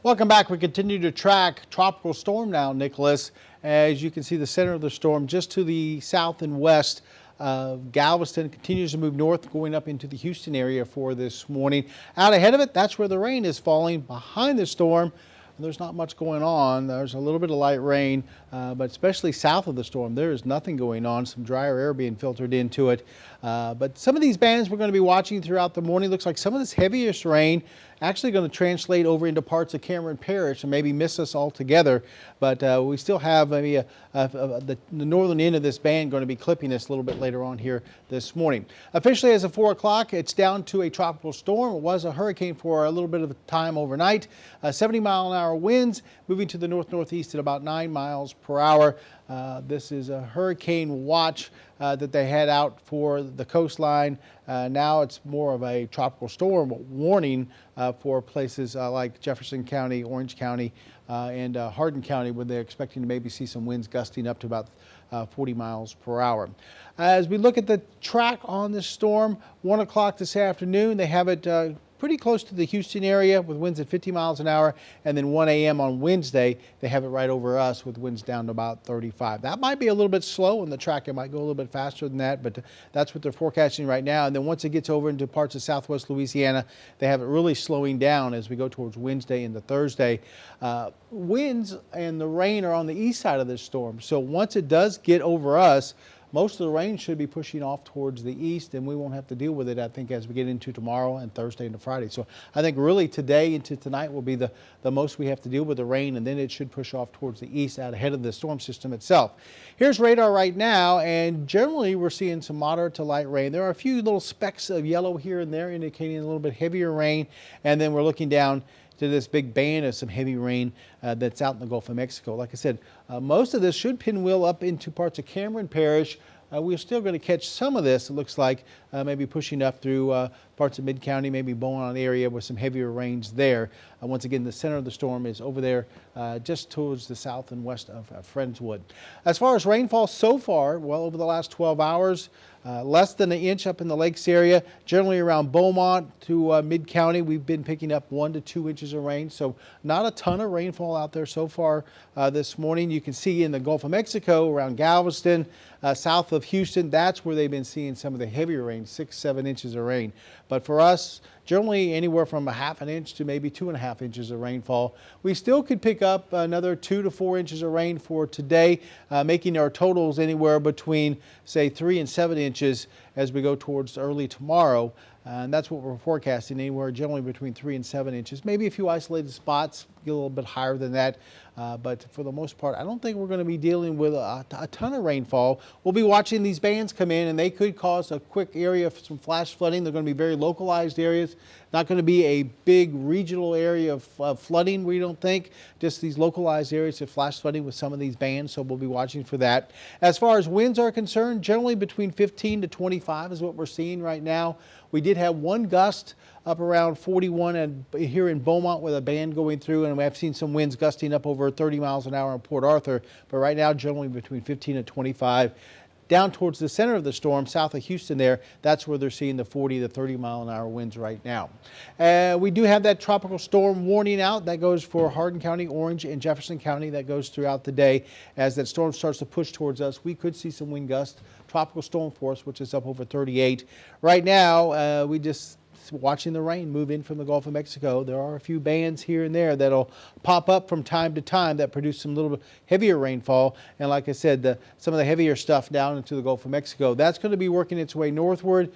Welcome back. We continue to track tropical storm now, Nicholas. As you can see, the center of the storm just to the south and west of Galveston continues to move north, going up into the Houston area for this morning. Out ahead of it, that's where the rain is falling. Behind the storm, there's not much going on. There's a little bit of light rain, but especially south of the storm, there is nothing going on. Some drier air being filtered into it. But some of these bands we're going to be watching throughout the morning. Looks like some of this heaviest rain actually going to translate over into parts of Cameron Parish and maybe miss us altogether. But we still have maybe the northern end of this band going to be clipping us a little bit later on here this morning. Officially, as of 4 o'clock, it's down to a tropical storm. It was a hurricane for a little bit of time overnight. 70-mile-an-hour winds moving to the north-northeast at about 9 miles per hour. This is a hurricane watch that they had out for the coastline. Now it's more of a tropical storm warning for places like Jefferson County, Orange County, and Hardin County, where they're expecting to maybe see some winds gusting up to about 40 miles per hour. As we look at the track on this storm, 1 o'clock this afternoon, they have it pretty close to the Houston area with winds at 50 miles an hour, and then 1 a.m. on Wednesday, they have it right over us with winds down to about 35. That might be a little bit slow on the track. It might go a little bit faster than that, but that's what they're forecasting right now. And then once it gets over into parts of southwest Louisiana, they have it really slowing down as we go towards Wednesday into Thursday. Winds and the rain are on the east side of this storm, so once it does get over us, most of the rain should be pushing off towards the east, and we won't have to deal with it, I think, as we get into tomorrow and Thursday into Friday. So I think really today into tonight will be the most we have to deal with the rain, and then it should push off towards the east out ahead of the storm system itself. Here's radar right now, and generally we're seeing some moderate to light rain. There are a few little specks of yellow here and there indicating a little bit heavier rain, and then we're looking down to this big band of some heavy rain that's out in the Gulf of Mexico. Like I said, most of this should pinwheel up into parts of Cameron Parish. We're still going to catch some of this, it looks like, maybe pushing up through parts of Mid-County, maybe Beaumont area with some heavier rains there. Once again, the center of the storm is over there just towards the south and west of Friendswood. As far as rainfall so far, well, over the last 12 hours, less than an inch up in the lakes area. Generally around Beaumont to Mid-County, we've been picking up 1 to 2 inches of rain, so not a ton of rainfall out there so far this morning. You can see in the Gulf of Mexico around Galveston, south of Houston, that's where they've been seeing some of the heavier rain, 6-7 inches of rain. But for us, generally anywhere from 1/2 inch to maybe 2.5 inches of rainfall. We still could pick up another 2 to 4 inches of rain for today, making our totals anywhere between, say, 3 and 7 inches as we go towards early tomorrow. And that's what we're forecasting, anywhere generally between 3 and 7 inches. Maybe a few isolated spots, get a little bit higher than that. But for the most part, I don't think we're going to be dealing with a ton of rainfall. We'll be watching these bands come in, and they could cause a quick area of some flash flooding. They're going to be very localized areas, not going to be a big regional area of flooding, we don't think. Just these localized areas of flash flooding with some of these bands, so we'll be watching for that. As far as winds are concerned, generally between 15 to 25 is what we're seeing right now. We did have one gust up around 41 and here in Beaumont with a band going through, and we have seen some winds gusting up over 30 miles an hour in Port Arthur, but right now generally between 15 and 25. Down towards the center of the storm, south of Houston there, that's where they're seeing the 40 to 30 mile an hour winds right now. We do have that tropical storm warning out. That goes for Hardin County, Orange, and Jefferson County. That goes throughout the day. As that storm starts to push towards us, we could see some wind gusts. Tropical storm force, which is up over 38. Right now, we just watching the rain move in from the Gulf of Mexico. There are a few bands here and there that'll pop up from time to time that produce some little bit heavier rainfall. And like I said, some of the heavier stuff down into the Gulf of Mexico, that's going to be working its way northward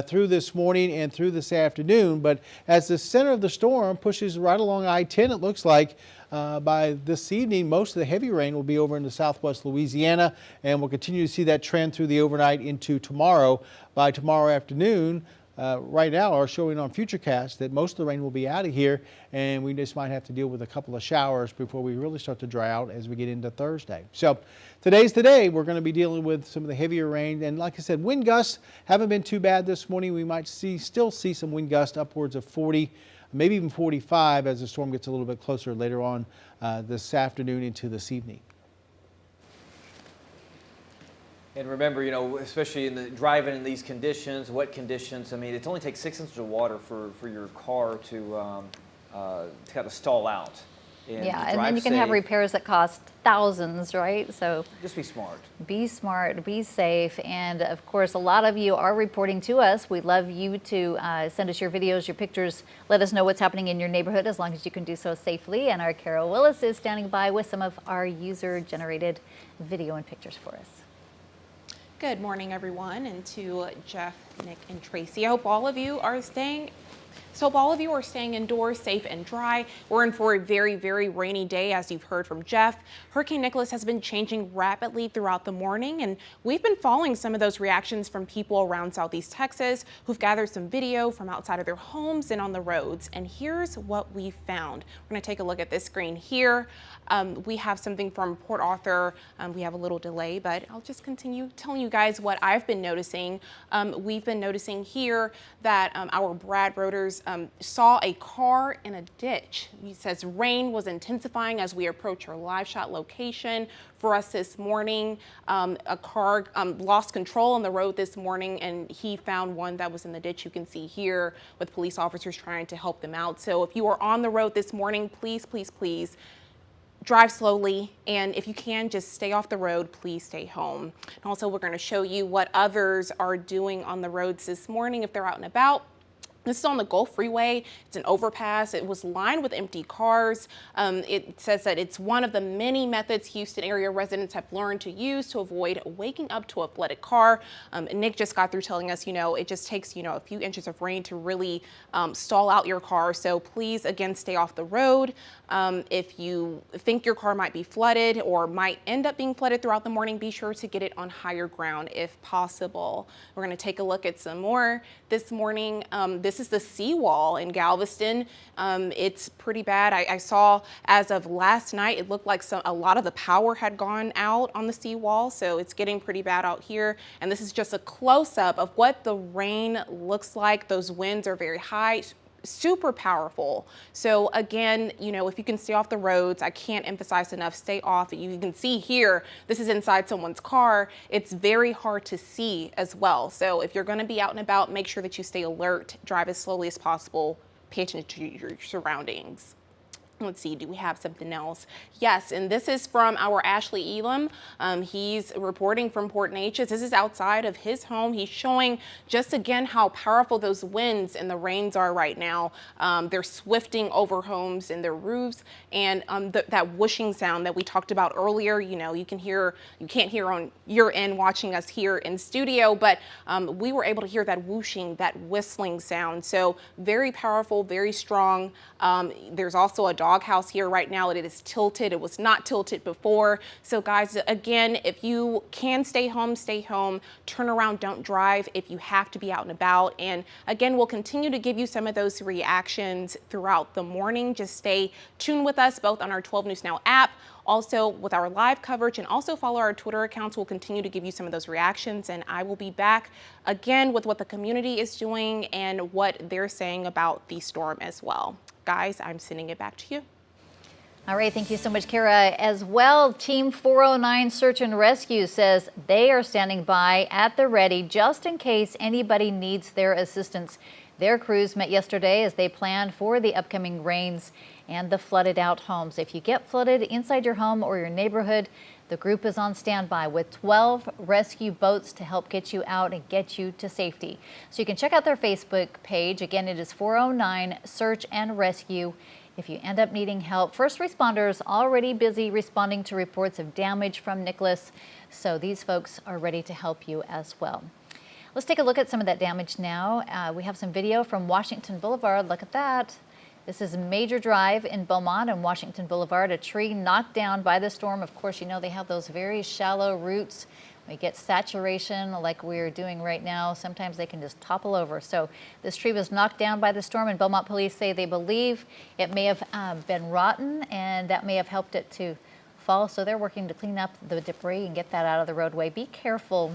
through this morning and through this afternoon. But as the center of the storm pushes right along I-10, it looks like by this evening, most of the heavy rain will be over into southwest Louisiana, and we'll continue to see that trend through the overnight into tomorrow. By tomorrow afternoon, right now are showing on Futurecast that most of the rain will be out of here, and we just might have to deal with a couple of showers before we really start to dry out as we get into Thursday. So today's the day. We're going to be dealing with some of the heavier rain, and like I said, wind gusts haven't been too bad this morning. We might still see some wind gusts upwards of 40, maybe even 45 as the storm gets a little bit closer later on this afternoon into this evening. And remember, you know, especially in the driving in these conditions, wet conditions, I mean, it only takes 6 inches of water for your car to kind of stall out. Yeah, and drive then you can have safe. repairs that cost thousands, right? So Just be smart. be smart, be safe, and of course, a lot of you are reporting to us. We'd love you to send us your videos, your pictures. Let us know what's happening in your neighborhood, as long as you can do so safely. And our Carol Willis is standing by with some of our user-generated video and pictures for us. Good morning, everyone, and to Jeff, Nick, and Tracy. I hope all of you are staying indoors, safe and dry. We're in for a very, very rainy day, as you've heard from Jeff. Hurricane Nicholas has been changing rapidly throughout the morning, and we've been following some of those reactions from people around Southeast Texas who've gathered some video from outside of their homes and on the roads. And here's what we found. We're going to take a look at this screen here. We have something from Port Arthur. We have a little delay, but I'll just continue telling you guys what I've been noticing. We've been noticing here that our Brad Roders saw a car in a ditch. He says rain was intensifying as we approach our live shot location. For us this morning, a car lost control on the road this morning, and he found one that was in the ditch. You can see here with police officers trying to help them out. So if you are on the road this morning, please, please, please drive slowly, and if you can, just stay off the road. Please stay home. And also, we're going to show you what others are doing on the roads this morning if they're out and about. This is on the Gulf Freeway. It's an overpass. It was lined with empty cars. It says that it's one of the many methods Houston area residents have learned to use to avoid waking up to a flooded car. Nick just got through telling us, it just takes, a few inches of rain to really stall out your car. So please, again, stay off the road. If you think your car might be flooded or might end up being flooded throughout the morning, be sure to get it on higher ground if possible. We're going to take a look at some more this morning. This is the seawall in Galveston. It's pretty bad. I saw as of last night, it looked like a lot of the power had gone out on the seawall. So it's getting pretty bad out here. And this is just a close-up of what the rain looks like. Those winds are very high, super powerful. So again, if you can stay off the roads, I can't emphasize enough, stay off. You can see here, this is inside someone's car. It's very hard to see as well. So if you're going to be out and about, make sure that you stay alert, drive as slowly as possible, pay attention to your surroundings. Let's see, do we have something else? Yes, and this is from our Ashley Elam. He's reporting from Port Neches. This is outside of his home. He's showing just again how powerful those winds and the rains are right now. They're swifting over homes and their roofs, and that whooshing sound that we talked about earlier. You can't hear on your end watching us here in studio, but we were able to hear that whooshing, that whistling sound. So very powerful, very strong. There's also a doghouse here right now. It is tilted. It was not tilted before. So guys, again, if you can stay home, turn around, don't drive if you have to be out and about. And again, we'll continue to give you some of those reactions throughout the morning. Just stay tuned with us both on our 12 News Now app, also with our live coverage, and also follow our Twitter accounts. We'll continue to give you some of those reactions, and I will be back again with what the community is doing and what they're saying about the storm as well. Guys, I'm sending it back to you. All right, thank you so much, Kara. As well, Team 409 Search and Rescue says they are standing by at the ready just in case anybody needs their assistance. Their crews met yesterday as they planned for the upcoming rains and the flooded out homes. If you get flooded inside your home or your neighborhood, the group is on standby with 12 rescue boats to help get you out and get you to safety. So you can check out their Facebook page. Again, it is 409 Search and Rescue. If you end up needing help, first responders already busy responding to reports of damage from Nicholas. So these folks are ready to help you as well. Let's take a look at some of that damage now. We have some video from Washington Boulevard. Look at that. This is Major Drive in Beaumont and Washington Boulevard. A tree knocked down by the storm. Of course, they have those very shallow roots. We get saturation like we're doing right now. Sometimes they can just topple over. So this tree was knocked down by the storm, and Beaumont police say they believe it may have been rotten, and that may have helped it to fall. So they're working to clean up the debris and get that out of the roadway. Be careful.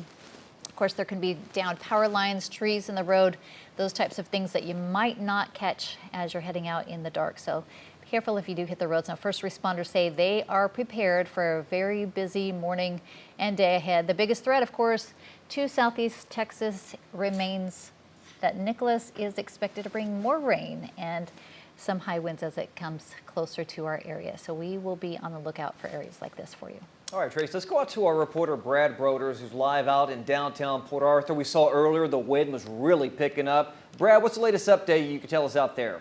Of course, there can be downed power lines, trees in the road, those types of things that you might not catch as you're heading out in the dark. So be careful if you do hit the roads. Now, first responders say they are prepared for a very busy morning and day ahead. The biggest threat, of course, to Southeast Texas remains that Nicholas is expected to bring more rain, and some high winds as it comes closer to our area. So we will be on the lookout for areas like this for you. All right, Trace, let's go out to our reporter Brad Broders, who's live out in downtown Port Arthur. We saw earlier the wind was really picking up. Brad, what's the latest update you can tell us out there?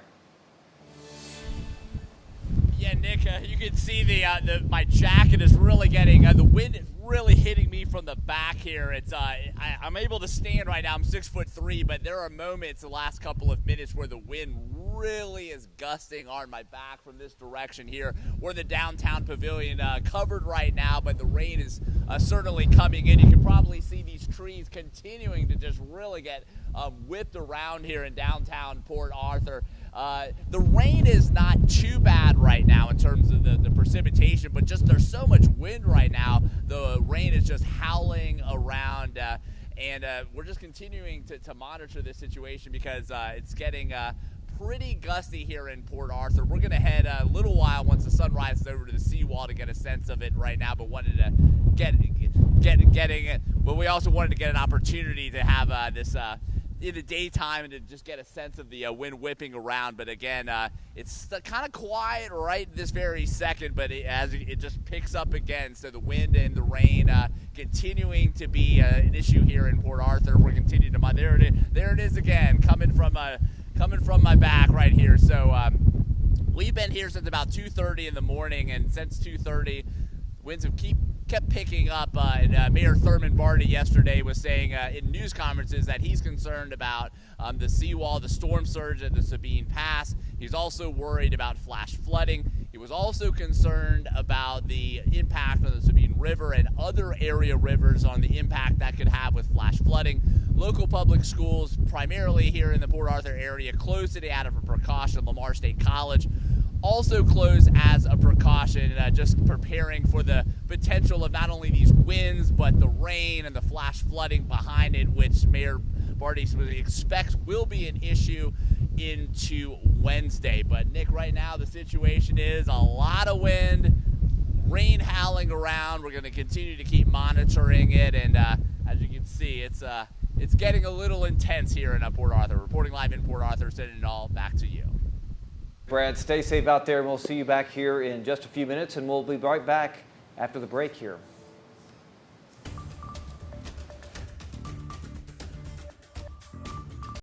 Yeah, Nick, you can see my jacket is really getting, the wind is really hitting me from the back here. It's I'm able to stand right now. I'm 6'3", but there are moments the last couple of minutes where the wind really is gusting on my back from this direction here. We're the downtown pavilion covered right now, but the rain is certainly coming in. You can probably see these trees continuing to just really get whipped around here in downtown Port Arthur. The rain is not too bad right now in terms of the precipitation, but just there's so much wind right now. The rain is just howling around, and we're just continuing to monitor this situation because it's getting pretty gusty here in Port Arthur. We're going to head a little while once the sun rises over to the seawall to get a sense of it right now, but wanted to getting it. But we also wanted to get an opportunity to have this in the daytime and to just get a sense of the wind whipping around. But again, it's kind of quiet right this very second, but as it just picks up again. So the wind and the rain continuing to be an issue here in Port Arthur. We're continuing to monitor. There it is again, coming from my back right here. So we've been here since about 2:30 in the morning, and since 2:30, winds have kept picking up, and Mayor Thurman Barty yesterday was saying in news conferences that he's concerned about the seawall, the storm surge at the Sabine Pass. He's also worried about flash flooding. He was also concerned about the impact on the Sabine River and other area rivers on the impact that could have with flash flooding. Local public schools, primarily here in the Port Arthur area, closed today out of a precaution. Lamar State College also closed as a precaution, just preparing for the potential of not only these winds, but the rain and the flash flooding behind it, which Mayor Barty expects will be an issue into Wednesday. But Nick, right now the situation is a lot of wind, rain howling around. We're going to continue to keep monitoring it, and as you can see, it's getting a little intense here in Port Arthur. Reporting live in Port Arthur, sending it all back to you. Brad, stay safe out there, and we'll see you back here in just a few minutes, and we'll be right back after the break here.